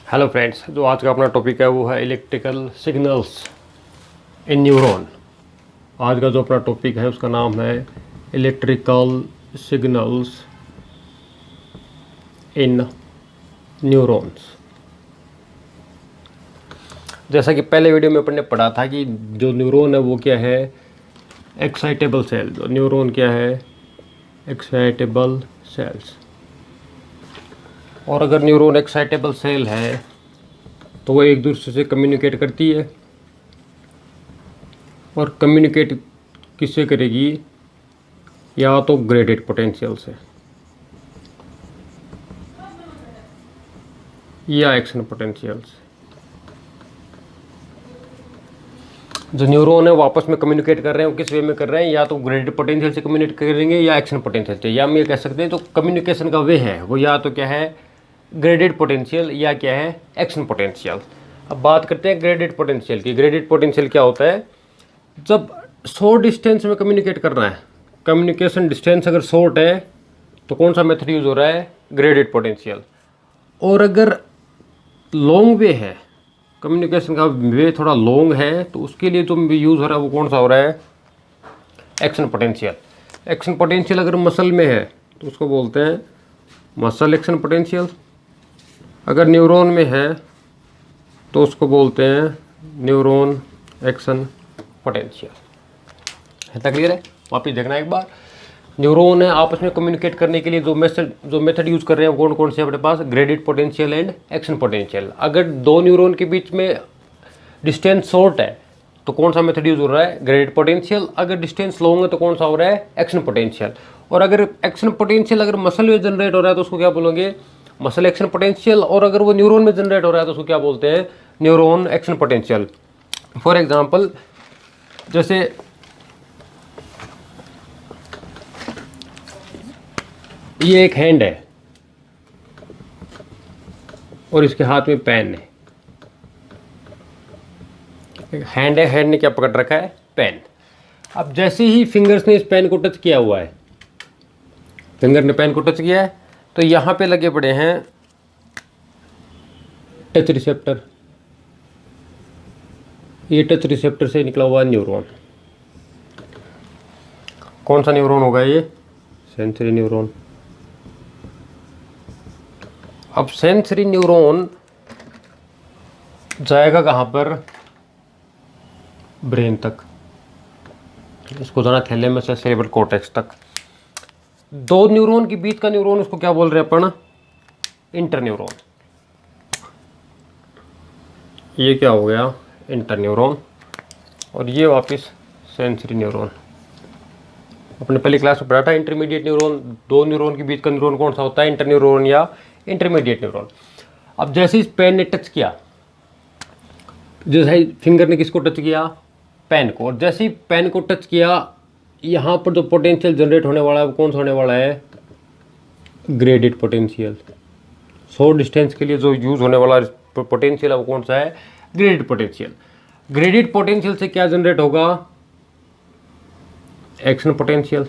Hello friends, जो आज का अपना टॉपिक है वो है इलेक्ट्रिकल सिग्नल्स इन न्यूरॉन। आज का जो अपना टॉपिक है उसका नाम है इलेक्ट्रिकल सिग्नल्स इन न्यूरॉन्स। जैसा कि पहले वीडियो में अपन ने पढ़ा था कि जो न्यूरॉन है वो क्या है, एक्साइटेबल सेल। जो न्यूरॉन क्या है, एक्साइटेबल सेल्स। और अगर न्यूरॉन एक्साइटेबल सेल है तो वो एक दूसरे से कम्युनिकेट करती है। और कम्युनिकेट किससे करेगी, या तो ग्रेडेड पोटेंशियल से या एक्शन पोटेंशियल से। जो न्यूरॉन है वो आपस में कम्युनिकेट कर रहे हैं, वो किस वे में कर रहे हैं, या तो ग्रेडेड पोटेंशियल से कम्युनिकेट करेंगे या एक्शन पोटेंशियल से। या हम ये कह सकते हैं जो कम्युनिकेशन का वे है वो या तो क्या है, ग्रेडेड पोटेंशियल, या क्या है, एक्शन पोटेंशियल। अब बात करते हैं ग्रेडेड पोटेंशियल की। ग्रेडेड पोटेंशियल क्या होता है, जब शॉर्ट डिस्टेंस में कम्युनिकेट करना है, कम्युनिकेशन डिस्टेंस अगर शॉर्ट है तो कौन सा मेथड यूज़ हो रहा है, ग्रेडेड पोटेंशियल। और अगर लॉन्ग वे है, कम्युनिकेशन का वे थोड़ा लॉन्ग है, तो उसके लिए जो यूज़ हो रहा है वो कौन सा हो रहा है, एक्शन पोटेंशियल। एक्शन पोटेंशियल अगर मसल में है तो उसको बोलते हैं मसल एक्शन पोटेंशियल। अगर न्यूरॉन में है तो उसको बोलते हैं न्यूरॉन एक्शन पोटेंशियल। है तक क्लियर है? वापिस देखना एक बार। न्यूरॉन है, आपस में कम्युनिकेट करने के लिए जो मेथड यूज़ कर रहे हैं वो कौन कौन से अपने पास, graded potential and action potential. अगर दो न्यूरॉन के बीच में डिस्टेंस शॉर्ट है तो कौन सा मेथड यूज़ हो रहा है, ग्रेडेड पोटेंशियल। अगर डिस्टेंस लॉन्ग है तो कौन सा हो रहा है, एक्शन पोटेंशियल। और अगर एक्शन पोटेंशियल अगर मसल में जनरेट हो रहा है तो उसको क्या बोलोगे, मसल एक्शन पोटेंशियल। और अगर वो न्यूरॉन में जनरेट हो रहा है तो उसको क्या बोलते हैं, neuron action potential. For example, जैसे ये एक हैंड है और इसके हाथ में पेन है। हैंड है, हैंड ने क्या पकड़ रखा है, पेन। अब जैसे ही फिंगर्स ने इस पेन को टच किया हुआ है, फिंगर ने पेन को टच किया है, तो यहाँ पे लगे पड़े हैं टच रिसेप्टर। ये टच रिसेप्टर से निकला हुआ न्यूरॉन। कौन सा न्यूरॉन होगा ये, सेंसरी न्यूरॉन। अब सेंसरी न्यूरॉन जाएगा कहाँ पर, ब्रेन तक। इसको जाना थैलेमस या सेरेब्रल कॉर्टेक्स तक। दो न्यूरॉन के बीच का न्यूरॉन, उसको क्या बोल रहे हैं अपन, इंटरन्यूरॉन। ये क्या हो गया, इंटरन्यूरॉन। और ये वापस सेंसरी न्यूरॉन। अपने पहली क्लास में पढ़ा था इंटरमीडिएट न्यूरॉन। दो न्यूरॉन के बीच का न्यूरॉन कौन सा होता है, इंटरन्यूरॉन या इंटरमीडिएट न्यूरॉन। अब जैसे इस पेन ने टच किया, जैसे फिंगर ने किसको टच किया, पेन को। और जैसे ही पेन को टच किया, यहाँ पर जो पोटेंशियल जनरेट होने वाला है वो कौन सा होने वाला है, ग्रेडेड पोटेंशियल। शॉर्ट डिस्टेंस के लिए जो यूज़ होने वाला पोटेंशियल है वो कौन सा है, ग्रेडेड पोटेंशियल। ग्रेडेड पोटेंशियल से क्या जनरेट होगा, एक्शन पोटेंशियल।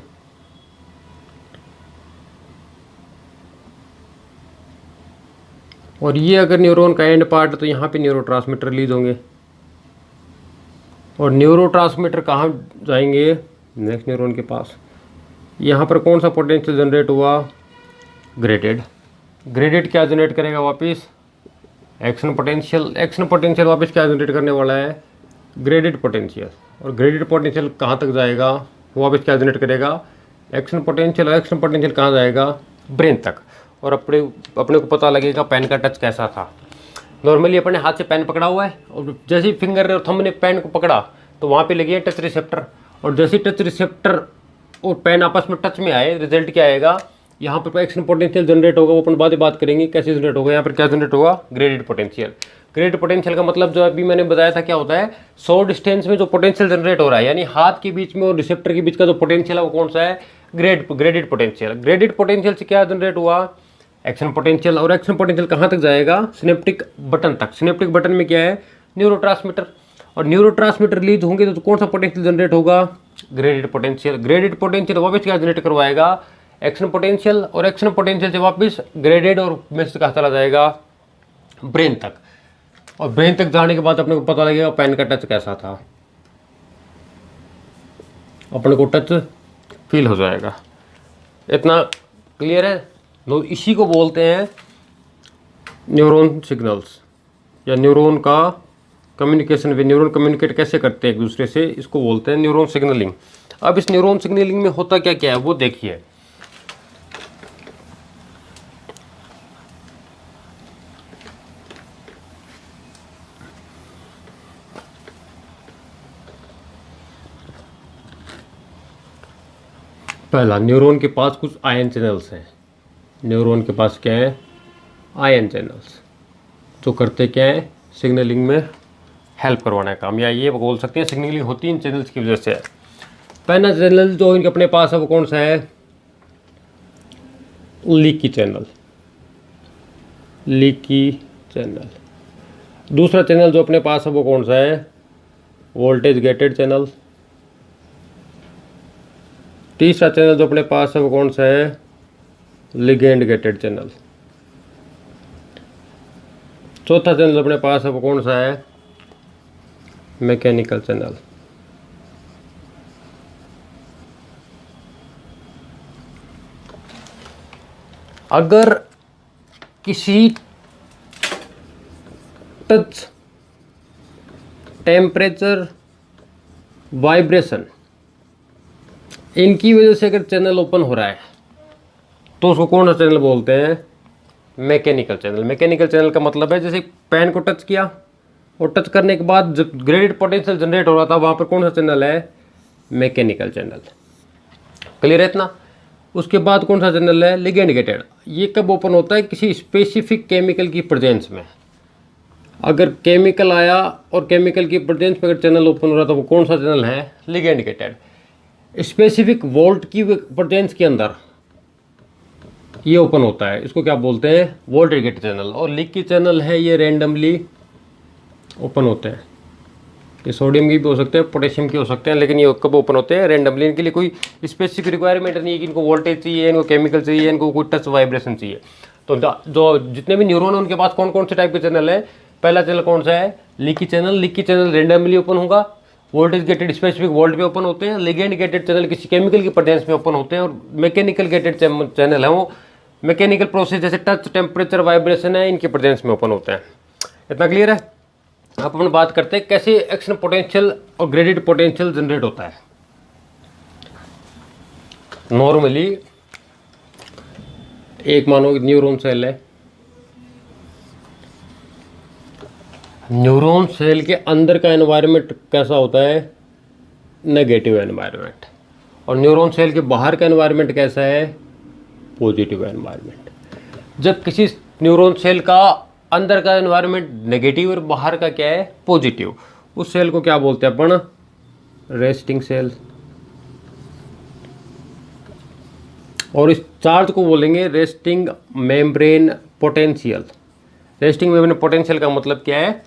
और ये अगर न्यूरॉन का एंड पार्ट है तो यहाँ पे न्यूरोट्रांसमीटर रिलीज होंगे। और न्यूरोट्रांसमीटर कहाँ जाएंगे, नेक्स्ट न्यूरॉन के पास। यहाँ पर कौन सा पोटेंशियल जनरेट हुआ, ग्रेडेड। ग्रेडेड क्या जनरेट करेगा वापस, एक्शन पोटेंशियल। एक्शन पोटेंशियल वापस क्या जनरेट करने वाला है, ग्रेडेड पोटेंशियल। और ग्रेडेड पोटेंशियल कहाँ तक जाएगा, वो वापस क्या जनरेट करेगा, एक्शन पोटेंशियल। और एक्शन पोटेंशियल कहाँ जाएगा, ब्रेन तक। और अपने को पता लगेगा पेन का टच कैसा था। नॉर्मली अपने हाथ से पेन पकड़ा हुआ है, और जैसे ही फिंगर और थंब ने पेन को पकड़ा तो वहाँ पे लगे हैं टच रिसेप्टर। और जैसे ही टच रिसेप्टर और पेन आपस में टच में आए, रिजल्ट क्या आएगा, यहाँ पर एक्शन पोटेंशियल जनरेट होगा। वो अपन बाद में बात करेंगे कैसे जनरेट होगा। यहाँ पर क्या जनरेट होगा, ग्रेडेड पोटेंशियल। ग्रेडेड पोटेंशियल का मतलब जो अभी मैंने बताया था क्या होता है, शॉर्ट डिस्टेंस में जो पोटेंशियल जनरेट हो रहा है, यानी हाथ के बीच में और रिसेप्टर के बीच का जो पोटेंशियल है वो कौन सा है, ग्रेडेड पोटेंशियल। ग्रेडेड पोटेंशियल से क्या जनरेट हुआ, एक्शन पोटेंशियल। और एक्शन पोटेंशियल कहाँ तक जाएगा, सिनेप्टिक बटन तक। सिनेप्टिक बटन में क्या है, न्यूरोट्रांसमीटर। और न्यूरोट्रांसमीटर रिलीज होंगे तो कौन सा पोटेंशियल जनरेट होगा, ग्रेडेड पोटेंशियल। ग्रेडेड पोटेंशियल वापस क्या जनरेट करवाएगा, एक्शन पोटेंशियल। और एक्शन पोटेंशियल से वापस ग्रेडेड और मिक्स कहाँ चला जाएगा, ब्रेन तक, और ब्रेन तक जाने के बाद अपने को पता लगेगा पेन का टच कैसा था, अपने को टच फील हो जाएगा। इतना क्लियर है? तो इसी को बोलते हैं न्यूरॉन सिग्नल्स, या न्यूरॉन का कम्युनिकेशन वे। न्यूरॉन कम्युनिकेट कैसे करते हैं एक दूसरे से, इसको बोलते हैं न्यूरॉन सिग्नलिंग। अब इस न्यूरॉन सिग्नलिंग में होता क्या क्या है वो देखिए। पहला, न्यूरॉन के पास कुछ आयन चैनल्स हैं। न्यूरॉन के पास क्या है? आयन चैनल्स, जो करते क्या है? सिग्नलिंग में हेल्प करवाना है काम, या ये बोल सकते हैं सिग्नलिंग होती है इन चैनल्स की वजह से है। पहला चैनल जो इनके अपने पास है वो कौन सा है? Leaky channel, leaky channel. दूसरा चैनल जो अपने पास है वो कौन सा है? Voltage gated channel. तीसरा चैनल जो अपने पास है वो कौन सा है? Ligand gated channel. चौथा चैनल जो अपने पास है वो कौन सा है? Mechanical channel. अगर किसी टच, टेम्परेचर, वाइब्रेशन, इनकी वजह से अगर चैनल ओपन हो रहा है तो उसको कौन सा चैनल बोलते हैं? Mechanical channel. मैकेनिकल चैनल का मतलब है जैसे पेन को टच किया और टच करने के बाद जब ग्रेडेड पोटेंशियल जनरेट हो रहा था वहाँ पर कौन सा चैनल है? Mechanical channel. क्लियर है इतना? उसके बाद कौन सा चैनल है? Ligand gated. ये कब ओपन होता है? किसी स्पेसिफिक केमिकल की प्रेजेंस में। अगर केमिकल आया और केमिकल की प्रेजेंस में अगर चैनल ओपन हो रहा था वो कौन सा चैनल है? Ligand gated. स्पेसिफिक वोल्ट की प्रेजेंस के अंदर ये ओपन होता है, इसको क्या बोलते हैं? Voltage gated channel. और लीकी चैनल है ये रैंडमली ओपन होते हैं। ये सोडियम की भी हो सकते हैं, पोटेशियम के हो सकते हैं, लेकिन ये कब ओपन होते हैं? रैंडमली। इनके लिए कोई स्पेसिफिक रिक्वायरमेंट नहीं है कि इनको वोल्टेज चाहिए, इनको केमिकल चाहिए, इनको कोई टच वाइब्रेशन चाहिए। तो जो जितने भी न्यूरॉन है उनके पास कौन कौन से टाइप के चैनल है? पहला चैनल कौन सा है? Leaky channel. Leaky channel randomly open होगा। वोल्टेज गेटेड स्पेसिफिक वोल्ट पे ओपन होते हैं। लिगेंड गेटेड चैनल किसी केमिकल की प्रेजेंस में ओपन होते हैं। और मैकेनिकल गेटेड चैनल है वो मैकेनिकल प्रोसेस जैसे टच, टेम्परेचर, वाइब्रेशन है, इनकी प्रेजेंस में ओपन होते हैं। इतना क्लियर है? अब अपन बात करते हैं कैसे एक्शन पोटेंशियल और ग्रेडेड पोटेंशियल जनरेट होता है। नॉर्मली एक मानो न्यूरॉन सेल है। न्यूरॉन सेल के अंदर का एनवायरनमेंट कैसा होता है? Negative environment. और न्यूरॉन सेल के बाहर का एनवायरनमेंट कैसा है? Positive environment. जब किसी न्यूरॉन सेल का अंदर का एनवायरनमेंट नेगेटिव और बाहर का क्या है? पॉजिटिव, उस सेल को क्या बोलते हैं अपन? Resting cell. और इस चार्ज को बोलेंगे resting membrane potential. Resting membrane potential का मतलब क्या है?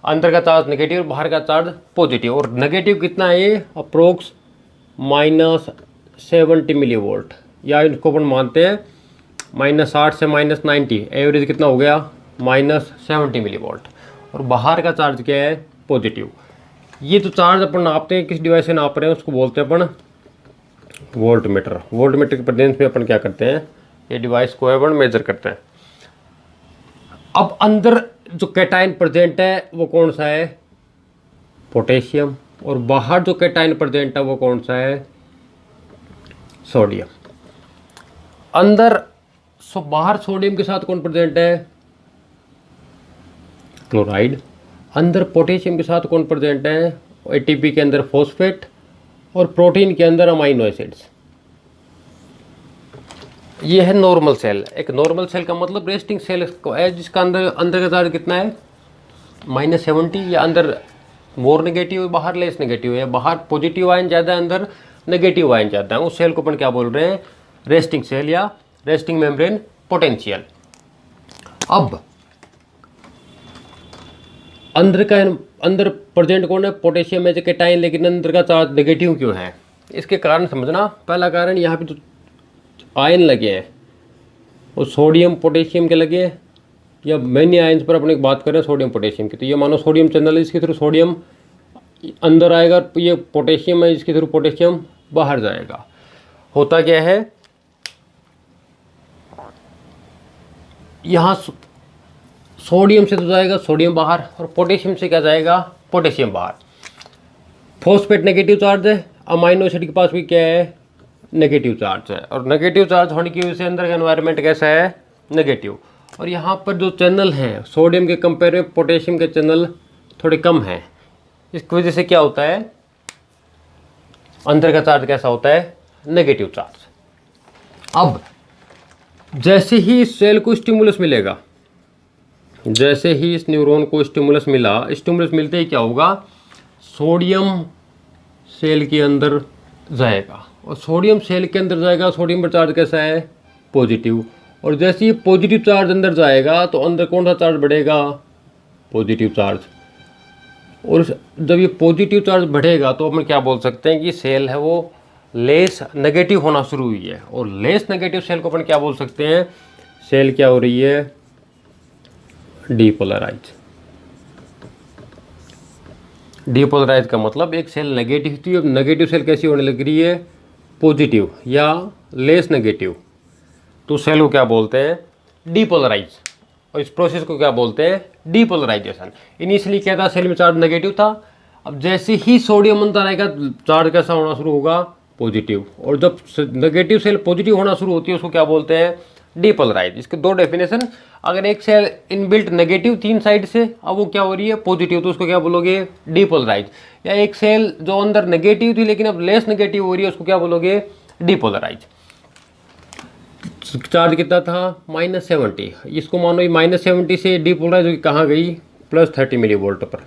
अंदर का चार्ज नेगेटिव और बाहर का चार्ज पॉजिटिव। और नेगेटिव कितना है ये? अप्रोक्स -70 मिली वोल्ट, या इसको अपन मानते हैं -60 से -90। एवरेज कितना हो गया? -70 मिली वोल्ट। और बाहर का चार्ज क्या है? पॉजिटिव। ये तो चार्ज अपन नापते हैं, किस डिवाइस से नाप रहे हैं उसको बोलते हैं अपन वोल्ट मीटर। वोल्ट मीटर के प्रेजेंस में अपन क्या करते हैं? ये डिवाइस को अपन मेजर करते हैं। अब अंदर जो कैटायन प्रेजेंट है वो कौन सा है? पोटेशियम। और बाहर जो कैटायन प्रेजेंट है वो कौन सा है? सोडियम। अंदर बाहर सोडियम के साथ कौन प्रेजेंट है? क्लोराइड। अंदर पोटेशियम के साथ कौन प्रेजेंट है? एटीपी के अंदर फॉस्फेट, और प्रोटीन के अंदर अमाइनो एसिड्स। ये है नॉर्मल सेल। एक नॉर्मल सेल का मतलब रेस्टिंग सेल है जिसका अंदर का चार्ज कितना है? -70, या अंदर मोर नेगेटिव है, बाहर लेस नेगेटिव है। बाहर पॉजिटिव आयन ज़्यादा है, अंदर नेगेटिव आयन ज़्यादा है। उस सेल को अपन क्या बोल रहे हैं? रेस्टिंग सेल या रेस्टिंग मेम्ब्रेन पोटेंशियल। अब अंदर प्रेजेंट कौन है? पोटेशियम है जो कैटायन, लेकिन अंदर का चार्ज नेगेटिव क्यों है? इसके कारण समझना। पहला कारण यहाँ पे तो आयन लगे हैं, और सोडियम पोटेशियम के लगे हैं, या मेनी आयंस पर अपने बात करें सोडियम पोटेशियम की, तो ये मानो सोडियम चैनल है, इसके थ्रू सोडियम अंदर आएगा, ये पोटेशियम है, इसके थ्रू पोटेशियम बाहर जाएगा। होता क्या है, यहाँ सोडियम से तो जाएगा सोडियम बाहर, और पोटेशियम से क्या जाएगा, पोटेशियम बाहर। फॉस्फेट नेगेटिव चार्ज है, अमाइनो एसिड के पास भी क्या है, नेगेटिव चार्ज है, और नेगेटिव चार्ज होने की वजह से अंदर का एनवायरनमेंट कैसा है, नेगेटिव। और यहाँ पर जो चैनल हैं सोडियम के कंपेयर में पोटेशियम के चैनल थोड़े कम हैं, इसकी वजह से क्या होता है, अंदर का चार्ज कैसा होता है, नेगेटिव चार्ज। अब जैसे ही इस सेल को स्टिमुलस मिलेगा, जैसे ही इस न्यूरॉन को स्टिमुलस मिला, स्टिमुलस मिलते ही क्या होगा, सोडियम सेल के अंदर जाएगा, और सोडियम सेल के अंदर जाएगा, सोडियम पर चार्ज कैसा है, पॉजिटिव। और जैसे ही पॉजिटिव चार्ज अंदर जाएगा तो अंदर कौन सा चार्ज बढ़ेगा, पॉजिटिव चार्ज। और जब ये पॉजिटिव चार्ज बढ़ेगा तो हम क्या बोल सकते हैं कि सेल है वो लेस नेगेटिव होना शुरू हुई है, और लेस नेगेटिव सेल को अपन क्या बोल सकते हैं, सेल क्या हो रही है, डीपोलराइज। डीपोलराइज का मतलब एक सेल नेगेटिव थी, अब नेगेटिव सेल कैसी होने लग रही है, पॉजिटिव या लेस नेगेटिव, तो सेल को क्या बोलते हैं, डीपोलराइज। और इस प्रोसेस को क्या बोलते हैं, डीपोलराइजेशन। इनिशियली क्या था, सेल में चार्ज नेगेटिव था, अब जैसे ही सोडियम अंदर आएगा चार्ज कैसा होना शुरू होगा, पॉजिटिव। और जब नेगेटिव सेल पॉजिटिव होना शुरू होती है उसको क्या बोलते हैं, डीपोलराइज। इसके दो डेफिनेशन, अगर एक सेल इनबिल्ट नेगेटिव तीन साइड से, अब वो क्या हो रही है, पॉजिटिव, तो उसको क्या बोलोगे, डीपोलराइज। या एक सेल जो अंदर नेगेटिव थी लेकिन अब लेस नेगेटिव हो रही है, उसको क्या बोलोगे, डीपोलराइज। चार्ज कितना था, -70, इसको मानो -70 से डीपोलराइज कहाँ गई, +30 मिलीवोल्ट पर।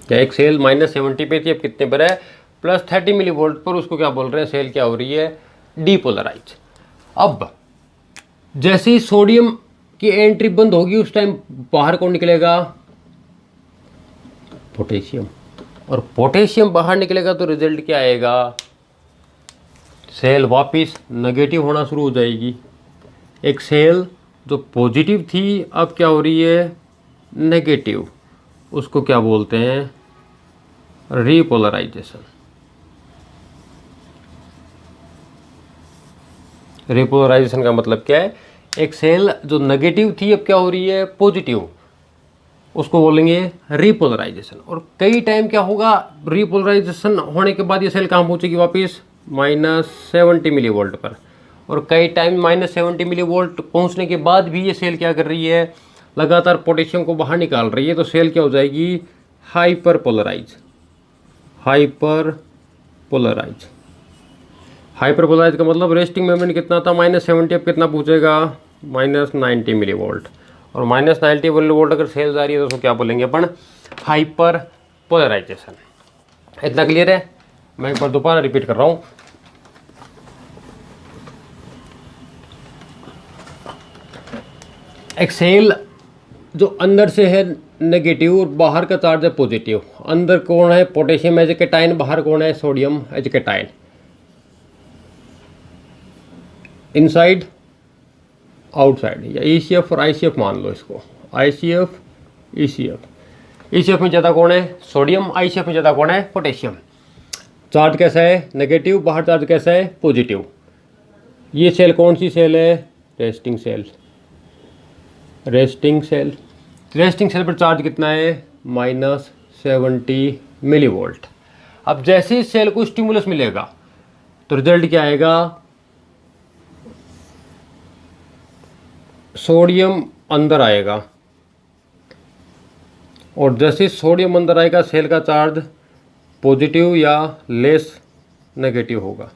क्या एक सेल -70 पे थी, अब कितने पर है, +30 मिलीवोल्ट पर, उसको क्या बोल रहे हैं, सेल क्या हो रही है, डीपोलराइज। अब जैसे ही सोडियम की एंट्री बंद होगी उस टाइम बाहर कौन निकलेगा, पोटेशियम। और पोटेशियम बाहर निकलेगा तो रिजल्ट क्या आएगा, सेल वापस नेगेटिव होना शुरू हो जाएगी। एक सेल जो पॉजिटिव थी अब क्या हो रही है, नेगेटिव, उसको क्या बोलते हैं, रीपोलराइजेशन। रीपोलराइजेशन का मतलब क्या है, एक सेल जो नेगेटिव थी अब क्या हो रही है, पॉजिटिव, उसको बोलेंगे रीपोलराइजेशन। और कई टाइम क्या होगा, रीपोलराइजेशन होने के बाद ये सेल कहाँ पहुंचेगी, वापस -70 मिलीवोल्ट पर। और कई टाइम -70 मिलीवोल्ट पहुंचने के बाद भी ये सेल क्या कर रही है, लगातार पोटेशियम को बाहर निकाल रही है, तो सेल क्या हो जाएगी, hyperpolarize. Hyperpolarize, hyperpolarize का मतलब रेस्टिंग मोमेंट कितना था, -70, अब कितना पूछेगा, -90 मिलीवोल्ट। और -90 मिलीवोल्ट अगर सेल जा रही है तो उसको क्या बोलेंगे अपन, हाइपर पोलराइजेशन। इतना क्लियर है, मैं एक बार दोबारा रिपीट कर रहा हूँ। एक सेल जो अंदर से है नेगेटिव और बाहर का चार्ज है पॉजिटिव, अंदर कौन है, पोटेशियम एज ए कैटायन, बाहर कौन है, sodium as a cation. Inside outside, या ECF और ICF मान लो इसको, ICF ECF। ECF में ज़्यादा कौन है, सोडियम, ICF में ज़्यादा कौन है, पोटेशियम। चार्ज कैसा है, नेगेटिव, बाहर चार्ज कैसा है, पॉजिटिव। ये सेल कौन सी सेल है, resting cell. Resting cell, resting cell पर चार्ज कितना है, -70 मिलीवोल्ट। अब जैसे इस सेल को स्टिमुलस मिलेगा तो रिजल्ट क्या आएगा, सोडियम अंदर आएगा, और जैसे सोडियम अंदर आएगा सेल का चार्ज पॉजिटिव या लेस नेगेटिव होगा।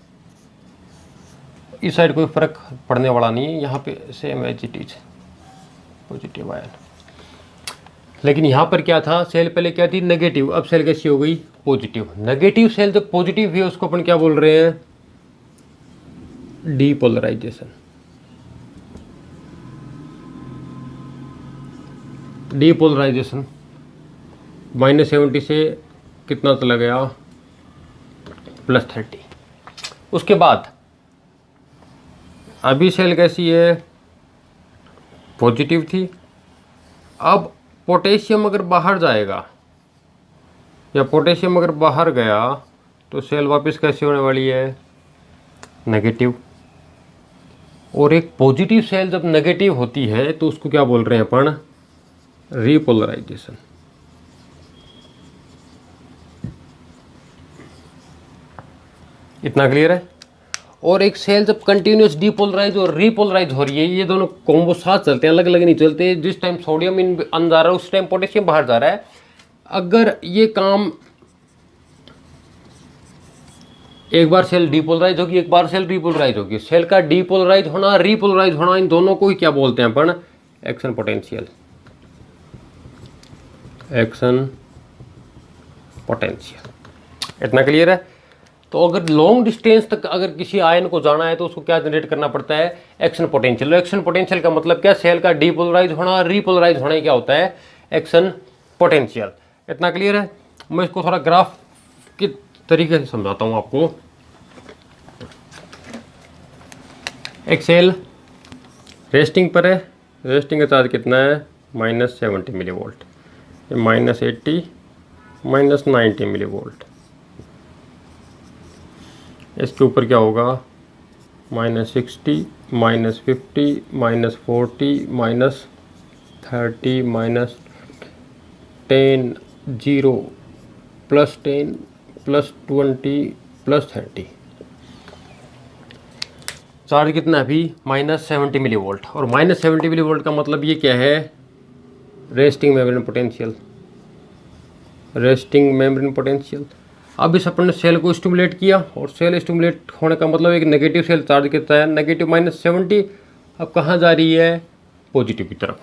इस साइड कोई फर्क पड़ने वाला नहीं है, यहाँ पे same as it is, positive ion. लेकिन यहाँ पर क्या था, सेल पहले क्या थी, नेगेटिव, अब सेल कैसी हो गई, पॉजिटिव। नेगेटिव सेल जब पॉजिटिव है उसको अपन क्या बोल रहे हैं, डीपोलराइजेशन। डीपोलराइजेशन -70 से कितना चला गया, +30। उसके बाद अभी सेल कैसी है, पॉजिटिव थी, अब पोटेशियम अगर बाहर जाएगा या पोटेशियम अगर बाहर गया तो सेल वापस कैसे होने वाली है, नेगेटिव। और एक पॉजिटिव सेल जब नेगेटिव होती है तो उसको क्या बोल रहे हैं अपन, रीपोलराइजेशन। इतना क्लियर है। और एक सेल जब कंटिन्यूस डीपोलराइज और रीपोलराइज हो रही है, ये दोनों कॉम्बो साथ चलते हैं, अलग अलग नहीं चलते। जिस टाइम सोडियम इन अंदर जा रहा है उस टाइम पोटेशियम बाहर जा रहा है। अगर ये काम एक बार सेल डीपोलराइज होगी, एक बार सेल रीपोलराइज होगी, सेल का डीपोलराइज होना रीपोलराइज होना, इन दोनों को ही क्या बोलते हैं अपन, एक्शन पोटेंशियल। Action potential. इतना क्लियर है। तो अगर लॉन्ग डिस्टेंस तक अगर किसी आयन को जाना है तो उसको क्या जनरेट करना पड़ता है, एक्शन पोटेंशियल। एक्शन पोटेंशियल का मतलब क्या, सेल का डीपोलराइज होना रीपोलराइज होना ही क्या होता है, एक्शन पोटेंशियल। इतना क्लियर है। मैं इसको थोड़ा ग्राफ के तरीके से समझाता हूँ आपको। एक सेल रेस्टिंग पर है, रेस्टिंग का चार्ज कितना है, -70 मिली वोल्ट, -80 -90 मिली वोल्ट। इसके ऊपर क्या होगा, -60 -50 -40 -30 -10 0 +10 +20 +30। चार्ज कितना है अभी, -70 मिली वोल्ट। और -70 मिली वोल्ट का मतलब ये क्या है, resting membrane potential. Resting membrane potential. अब इस अपन ने सेल को स्टिमुलेट किया, और सेल स्टिमुलेट होने का मतलब एक नेगेटिव सेल चार्ज कितना है, नेगेटिव -70। अब कहाँ जा रही है, पॉजिटिव की तरफ।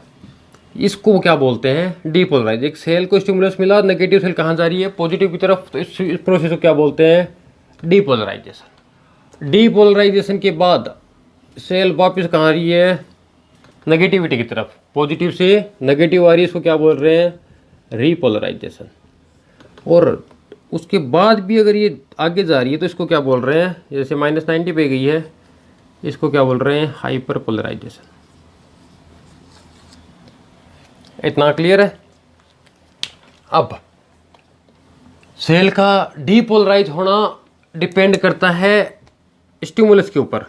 इसको क्या बोलते हैं, डीपोलराइज। एक सेल को स्टिमुलस मिला, नेगेटिव सेल कहाँ जा रही है, पॉजिटिव की तरफ। तो इस प्रोसेस को क्या बोलते हैं, डीपोलराइजेशन। डीपोलराइजेशन के बाद सेल वापस कहाँ आ रही है, नेगेटिविटी की तरफ। पॉजिटिव से नेगेटिव आ रही है, इसको क्या बोल रहे हैं, रीपोलराइजेशन। और उसके बाद भी अगर ये आगे जा रही है तो इसको क्या बोल रहे हैं, जैसे -90 पे गई है, इसको क्या बोल रहे हैं, हाइपर पोलराइजेशन। इतना क्लियर है। अब सेल का डीपोलराइज होना डिपेंड करता है स्टिमुलस के ऊपर।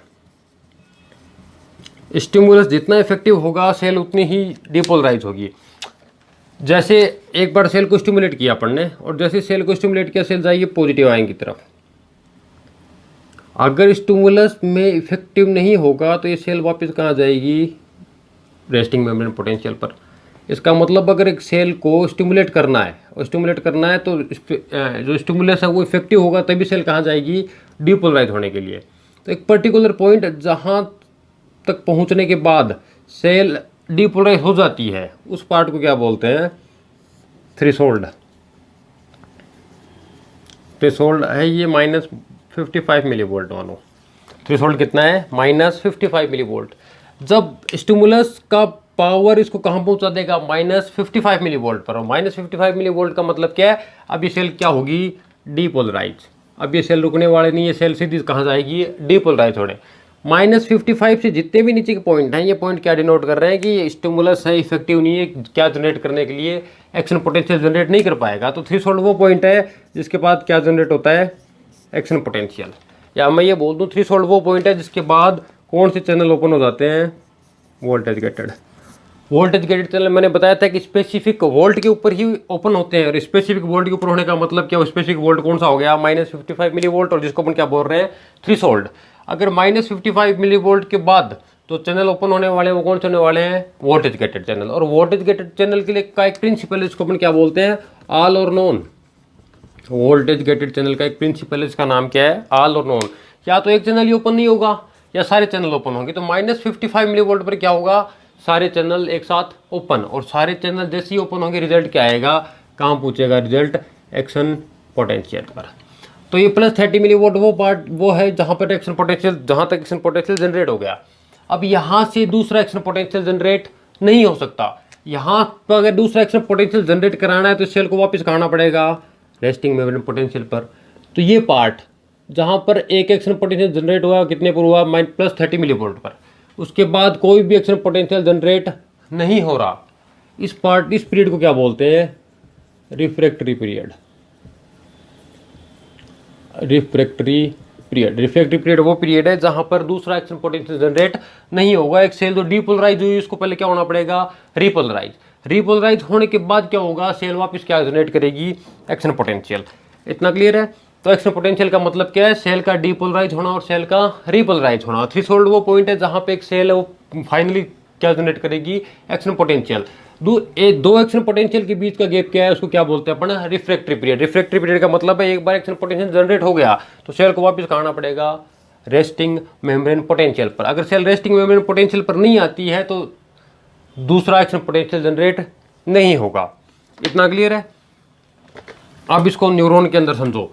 स्टिमुलस जितना इफेक्टिव होगा सेल उतनी ही डीपोलराइज होगी। जैसे एक बार सेल को स्टिमुलेट किया अपन ने, और जैसे सेल को स्टिमुलेट किया, सेल जाएगी पॉजिटिव आयन की तरफ। अगर स्टिमुलस में इफेक्टिव नहीं होगा तो ये सेल वापस कहाँ जाएगी, रेस्टिंग मेम्ब्रेन पोटेंशियल पर। इसका मतलब अगर एक सेल को स्टिमुलेट करना है, और स्टिमुलेट करना है तो जो स्टिमुलस है वो इफेक्टिव होगा, तभी सेल कहाँ जाएगी, डीपोलराइज होने के लिए। तो एक पर्टिकुलर पॉइंट जहाँ तक पहुँचने के बाद सेल डीपोलराइज हो जाती है, उस पार्ट को क्या बोलते हैं, थ्रेशोल्ड। थ्रेशोल्ड है ये -55 मिली वोल्ट मानो। थ्रेशोल्ड कितना है, -55 मिली वोल्ट। जब स्टिमुलस का पावर इसको कहाँ पहुँचा देगा, -55 मिली वोल्ट पर। और -55 मिली वोल्ट का मतलब क्या है, अब ये सेल क्या होगी, डीपोलराइज। अब ये सेल रुकने वाले नहीं, ये सेल सीधी कहाँ जाएगी, डीपोलराइज होने। -55 से जितने भी नीचे के पॉइंट हैं, ये पॉइंट क्या डिनोट कर रहे हैं कि स्टिमुलस है, इफेक्टिव नहीं है, क्या जनरेट करने के लिए, एक्शन पोटेंशियल जनरेट नहीं कर पाएगा। तो थ्रेशोल्ड वो पॉइंट है जिसके बाद क्या जनरेट होता है, एक्शन पोटेंशियल। या मैं ये बोल दूँ, थ्रेशोल्ड वो पॉइंट है जिसके बाद कौन से चैनल ओपन हो जाते हैं, voltage gated. Voltage gated channel मैंने बताया था कि स्पेसिफिक वोल्ट के ऊपर ही ओपन होते हैं। और स्पेसिफिक वोल्ट के ऊपर होने का मतलब क्या, स्पेसिफिक वोल्ट कौन सा हो गया, -55 मिली वोल्ट, और जिसको अपन क्या बोल रहे हैं, थ्रेशोल्ड। अगर -55 मिली वोल्ट के बाद तो चैनल ओपन होने वाले हैं, वो कौन से होने वाले हैं, वोल्टेज गेटेड चैनल। और वोल्टेज गेटेड चैनल के लिए का एक प्रिंसिपल है, इसको अपन क्या बोलते हैं, ऑल और नॉन। वोल्टेज गेटेड चैनल का एक प्रिंसिपल है, इसका नाम क्या है, ऑल और नॉन। या तो एक चैनल ही ओपन नहीं होगा या सारे चैनल ओपन होंगे। तो -55 मिली वोल्ट पर क्या होगा, सारे चैनल एक साथ ओपन। और सारे चैनल जैसे ही ओपन होंगे, रिजल्ट क्या आएगा, कहाँ पूछेगा, रिजल्ट एक्शन पोटेंशियल पर। तो ये +30 मिली वोल्ट वो पार्ट वो है जहाँ पर एक्शन पोटेंशियल, जहाँ तक एक्शन पोटेंशियल जनरेट हो गया। अब यहाँ से दूसरा एक्शन पोटेंशियल जनरेट नहीं हो सकता। यहाँ पर अगर दूसरा एक्शन पोटेंशियल जनरेट कराना है तो सेल को वापस कराना पड़ेगा रेस्टिंग मेम्ब्रेन पोटेंशियल पर। तो ये पार्ट जहाँ पर एक एक्शन पोटेंशियल जनरेट हुआ, कितने पर हुआ, +30 मिली वोल्ट पर। उसके बाद कोई भी एक्शन पोटेंशियल जनरेट नहीं हो रहा, इस पीरियड को क्या बोलते हैं? Refractory period. रिफ्रैक्टरी पीरियड वो पीरियड है जहां पर दूसरा एक्शन पोटेंशियल जनरेट नहीं होगा। एक सेल जो डीपोलराइज हुई उसको पहले क्या होना पड़ेगा? रिपोलराइज होने के बाद क्या होगा? सेल वापस क्या जनरेट करेगी? Action potential. इतना क्लियर है? तो एक्शन पोटेंशियल का मतलब क्या है? सेल का डीपोलराइज होना और सेल का रिपोलराइज होना। थ्रेशोल्ड वो पॉइंट है जहां पे एक सेल है वो फाइनली क्या जनरेट करेगी? Action potential. दो एक्शन पोटेंशियल के बीच का गैप क्या है? उसको क्या बोलते हैं अपन? Refractory period. रिफ्रैक्टरी पीरियड का मतलब है एक बार एक्शन पोटेंशियल जनरेट हो गया तो सेल को वापस कहाँ आना पड़ेगा? रेस्टिंग मेम्ब्रेन पोटेंशियल पर। अगर सेल रेस्टिंग मेम्ब्रेन पोटेंशियल पर नहीं आती है तो दूसरा एक्शन पोटेंशियल जनरेट नहीं होगा। इतना क्लियर है? अब इसको न्यूरॉन के अंदर समझो।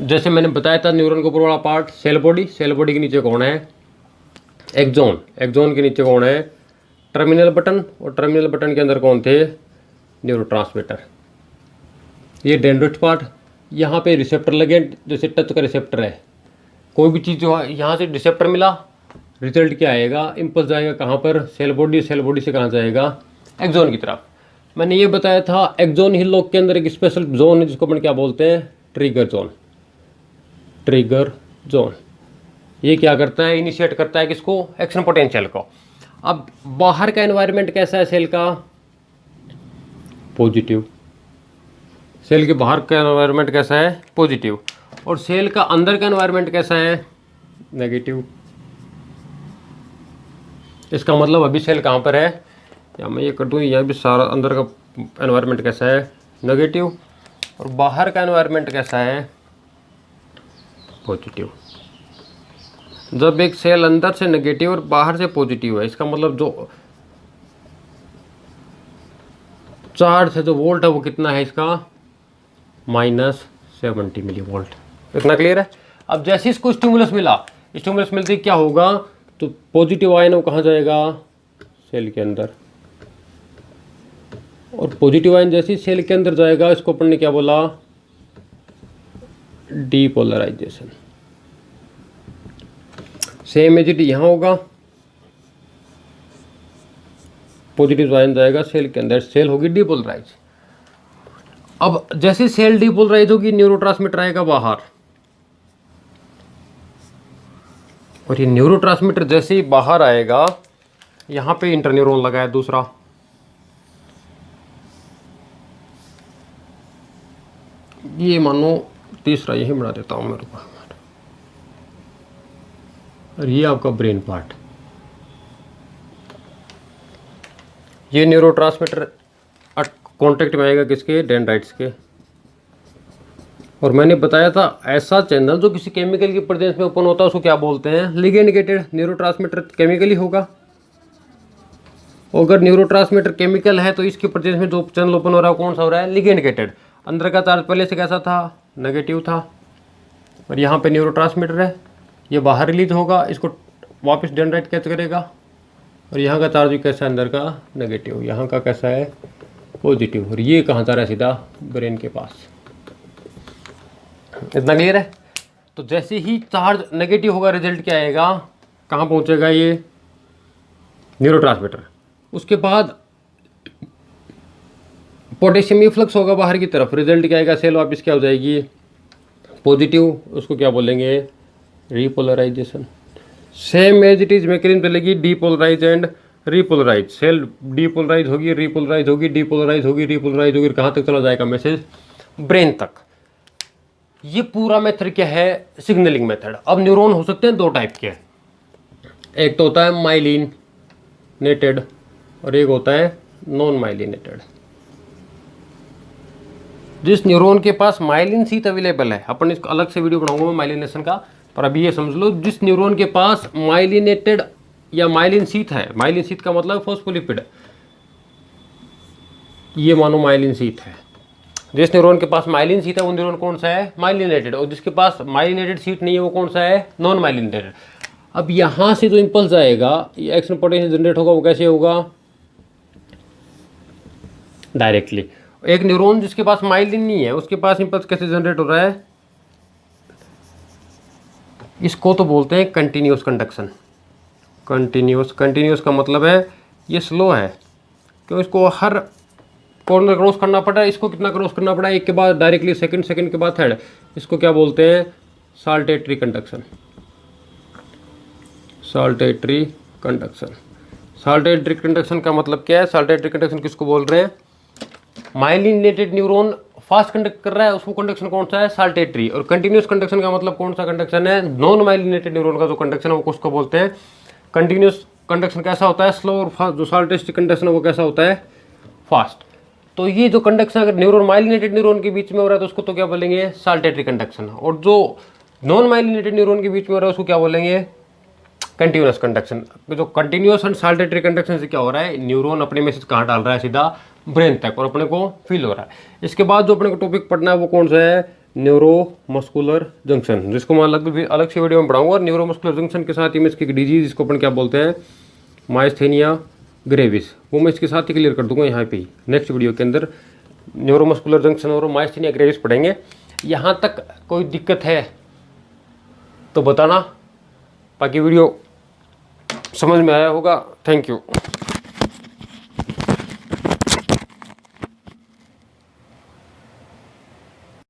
जैसे मैंने बताया था न्यूरॉन का ऊपर वाला पार्ट सेल बॉडी के नीचे कौन है? एक्सॉन के नीचे कौन है? Terminal button. और टर्मिनल बटन के अंदर कौन थे? न्यूरोट्रांसमीटर। ये डेंड्रिट पार्ट। यहाँ पे रिसेप्टर लगे, जैसे टच का रिसेप्टर है। कोई भी चीज़ जो है यहाँ से रिसेप्टर मिला, रिजल्ट क्या आएगा? इम्पल्स जाएगा कहाँ पर? सेल बॉडी से कहाँ जाएगा? एक्सॉन की तरफ। मैंने ये बताया था एक्सॉन हिल लॉक के अंदर एक स्पेशल जोन है जिसको अपन क्या बोलते हैं? Trigger zone. ये क्या करता है? इनिशिएट करता है किसको? एक्शन पोटेंशियल को। अब बाहर का एनवायरनमेंट कैसा है सेल का? पॉजिटिव। सेल के बाहर का एनवायरनमेंट कैसा है? पॉजिटिव। और सेल का अंदर का एनवायरनमेंट कैसा है? नेगेटिव। इसका मतलब अभी सेल कहाँ पर है? या मैं ये कर दूँ, यह भी सारा अंदर का एनवायरनमेंट कैसा है? नेगेटिव। और बाहर का एनवायरनमेंट कैसा है? पॉजिटिव। जब एक सेल अंदर से नेगेटिव और बाहर से पॉजिटिव है, इसका मतलब जो चार्ज है, जो वोल्ट है वो कितना है इसका? -70 मिली वोल्ट। इतना क्लियर है? अब जैसे इसको स्टिमुलस मिलते ही क्या होगा? तो पॉजिटिव आयन वो कहाँ जाएगा? सेल के अंदर। और पॉजिटिव आयन जैसे ही सेल के अंदर जाएगा इसको अपन ने क्या बोला? डीपोलराइजेशन। सेम एज इट यहाँ होगा। पॉजिटिव आयन जाएगा सेल के अंदर, सेल होगी डीपोलराइज। अब जैसे सेल डीपोलराइज होगी न्यूरोट्रांसमीटर आएगा बाहर। और ये न्यूरोट्रांसमीटर जैसे ही बाहर आएगा, यहाँ पे इंटरन्यूरॉन लगा है दूसरा। ये मानो तीसरा यही बना देता हूँ मेरे को। और ये आपका ब्रेन पार्ट। ये न्यूरोट्रांसमीटर कांटेक्ट में आएगा किसके? डेंड्राइट्स के। और मैंने बताया था ऐसा चैनल जो किसी केमिकल की प्रेजेंस में ओपन होता है उसको क्या बोलते हैं? Ligand gated. न्यूरोट्रांसमीटर केमिकली होगा। अगर न्यूरोट्रांसमीटर केमिकल है तो इसकी प्रेजेंस में जो चैनल ओपन हो रहा है कौन सा हो रहा है? Ligand gated. अंदर का चार्ज पहले से कैसा था? नेगेटिव था। और यहाँ पे न्यूरोट्रांसमीटर है, ये बाहर रिलीज होगा, इसको वापस डेंड्राइट कैच करेगा। और यहाँ का चार्ज भी कैसा है? अंदर का नेगेटिव, यहाँ का कैसा है? पॉजिटिव। और ये कहाँ जा रहा है? सीधा ब्रेन के पास। इतना क्लियर है? तो जैसे ही चार्ज नेगेटिव होगा रिजल्ट क्या आएगा? कहाँ पहुँचेगा? ये न्यूरोट्रांसमीटर। उसके बाद पोटेशियम इफ्लक्स होगा बाहर की तरफ, रिजल्ट क्या आएगा? सेल वापस क्या हो जाएगी? पॉजिटिव। उसको क्या बोलेंगे? Repolarisation. Same as it is mechanism चलेगी, depolarise and repolarise. Cell depolarise होगी, रिपोलराइज होगी, डीपोलराइज होगी, रिपोलराइज होगी। कहाँ तक चला जाएगा मैसेज? ब्रेन तक। ये पूरा मेथड क्या है? Signalling method. अब न्यूरॉन हो सकते हैं दो टाइप के। एक तो होता है माइलिनेटेड और एक होता है नॉन माइलिनेटेड। जिस न्यूरॉन के पास माइलिन शीथ अवेलेबल है, अपन इसको अलग से वीडियो बनाऊंगा मैं माइलिनेशन का, पर अभी ये समझ लो जिस न्यूरॉन के पास माइलिनेटेड या माइलिन शीथ है, माइलिन शीथ का मतलब फॉस्फोलिपिड, ये मानो माइलिन शीथ है। जिस न्यूरॉन के पास माइलिन शीथ है वो न्यूरॉन कौन सा है? माइलिनेटेड। और जिसके पास माइलिनेटेड शीथ नहीं है वो कौन सा है? Non myelinated. अब यहाँ से जो इम्पल्स आएगा, ये एक्शन पोटेंशियल जनरेट होगा, वो कैसे होगा? डायरेक्टली। एक न्यूरॉन जिसके पास माइलिन नहीं है उसके पास इम्पल्स कैसे जनरेट हो रहा है? इसको तो बोलते हैं कंटिन्यूअस कंडक्शन। कंटिन्यूस, कंटिन्यूस का मतलब है ये स्लो है, क्यों इसको हर कॉर्नर क्रॉस करना पड़ा है। इसको कितना क्रॉस करना पड़ा है, एक के बाद डायरेक्टली सेकंड, सेकंड के बाद थर्ड। इसको क्या बोलते हैं, saltatory conduction. Saltatory conduction, saltatory conduction का मतलब क्या है, साल्टेटरी कंडक्शन किसको बोल रहे हैं, माइलिनेटेड न्यूरॉन फास्ट कंडक्ट कर रहा है, उसको कंडक्शन कौन सा है, साल्टेटरी। और कंटिन्यूस कंडक्शन का मतलब कौन सा कंडक्शन है, नॉन माइलिनेटेड न्यूरॉन का जो कंडक्शन है वो उसको बोलते हैं कंटिन्यूस कंडक्शन। कैसा होता है, स्लो और फास्ट। जो साल्टेटरी कंडक्शन है वो कैसा होता है, फास्ट। तो ये जो कंडक्शन अगर न्यूरॉन माइलिनेटेड न्यूरॉन के बीच में हो रहा है तो उसको तो क्या बोलेंगे, साल्टेटरी कंडक्शन। और जो नॉन माइलिनेटेड न्यूरॉन के बीच में हो रहा है उसको क्या बोलेंगे, कंटिन्यूस कंडक्शन। जो कंटिन्यूस एंड साल्टेटरी कंडक्शन से क्या हो रहा है, न्यूरॉन अपने मैसेज कहाँ डाल रहा है, सीधा ब्रेन तक, और अपने को फील हो रहा है। इसके बाद जो अपने को टॉपिक पढ़ना है वो कौन सा है, न्यूरो मस्कुलर जंक्शन, जिसको मैं अलग से वीडियो में पढ़ाऊंगा। और न्यूरो मस्कुलर जंक्शन के साथ ही में इसकी डिजीज, इसको अपन क्या बोलते हैं, माइस्थेनिया ग्रेविस, वो मैं इसके साथ ही क्लियर कर दूंगा यहाँ पे ही नेक्स्ट वीडियो के अंदर। न्यूरोमस्कुलर जंक्शन और माइस्थेनिया ग्रेविस पढ़ेंगे। यहाँ तक कोई दिक्कत है तो बताना, बाकी वीडियो समझ में आया होगा। Thank you.